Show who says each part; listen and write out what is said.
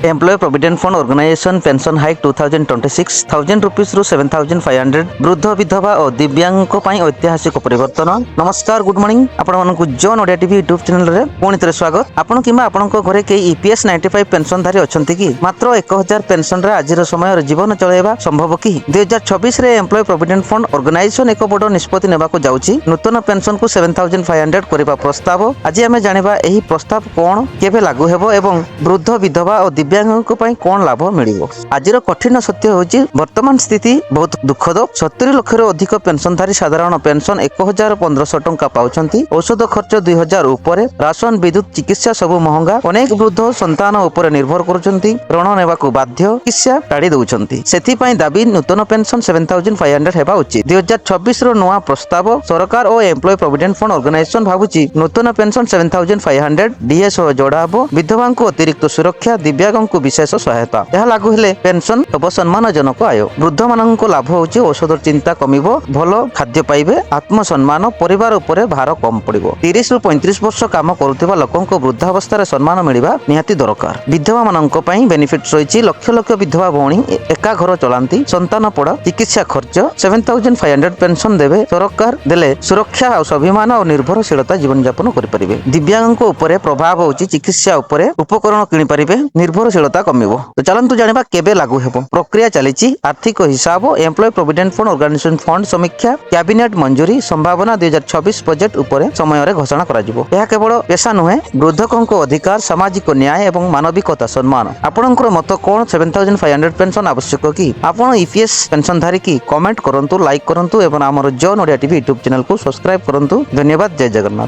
Speaker 1: Employ provident fund organisation pension hike 2026 1000 rupees रु 7500 वृद्ध विधवा और दिव्यांग ପାଇଁ ऐतिहासिक परिवर्तन। नमस्कार गुड मॉर्निंग आपण मानकु जॉन ओडिया टीवी यूट्यूब चैनल रे पुणी थे स्वागत। आपण किंबा आपणको घरे के ईपीएस 95 पेंशनधारी अछंती कि मात्र 1000 पेंशन रे आजिर समय जीवन चलाइबा संभव कि 2026 रे एम्प्लॉय प्रोविडेंट फंड ऑर्गेनाइजेशन एक बड़ निष्पत्ति नेबाको जाउची नूतन पेंशन को 7500 करबा प्रस्ताव। आज आमे जानिबा एही प्रस्ताव कोन केबे लागू हेबो एवं वृद्ध विधवा और दिव्यांग कौन लाभ मिलिबो। आजिर कठिन सत्य होची वर्तमान स्थिति बहुत दुखद। 70 लाख अधिक पेंशनधारी साधारण पेंशन 1500 टंका पाउछंती। औषध खर्च 2000 ऊपर, राशन विद्युत चिकित्सा सब महंगा। अनेक वृद्ध संतान ऊपर निर्भर करूछंती, ऋण नेबाकू बाध्य, चिकित्सा टाड़ी दउछंती। सेथि पई दाबी नूतन पेंशन 7500 हेबा उचित। 2026 रो नवा प्रस्ताव सरकार और एम्प्लॉय प्रोविडेंट फंड ऑर्गेनाइजेशन भाबुची नूतन पेंशन 7500 डीएस जोड़ा हबो। विधवा को अतिरिक्त सुरक्षा, दिव्यांग को विशेष सहायता। यह लागू हेले पेंशन अब सम्मानजनक आय। वृद्ध मान लाभ होची औषध चिंता कमिबो, भल खाद्य पाइबे, आत्मसम्मान, परिवार उपरे भार कम पड़िबो। 30 रु 35 वर्ष काम करुथिबा लोकंक वृद्धावस्था रे सम्मान मिलिबा निहाती दरकार। विधवा माननक पई बेनिफिट्स रहिछि। लक्ष लक्ष विधवा भौणी एका घर चलांती, संतान पड़ा, चिकित्सा खर्च 7500 पेंशन देबे सरकार देले सुरक्षा और स्वाभिमान और निर्भरशीलता जीवन यापन करि परिबे। दिव्यांग उपरे प्रभाव होची चिकित्सा उपरे उपकरण किनि परिबे, निर्भरशीलता कमिबो। तो चलंतु जानिबा केबे लागू हेबो। प्रक्रिया चलीची आर्थिक हिसाब employ provident fund organisation fund समीक्षा कैबिनेट मंजूरी संभावना 2026 बजेट उपरे समय रे घोषणा करा जिवो। यह केवल पेशा नुहे, वृद्धकंक अधिकार, सामाजिक न्याय एवं मानविकता सम्मान। आपनकर मत कोन 7500 पेंशन आवश्यक कि आपण ईपीएस पेंशनधारी कि कमेंट करंतु, लाइक करंतु एवं हमर John Odia TV YouTube channel को सब्सक्राइब करंतु। धन्यवाद। जय जगन्नाथ।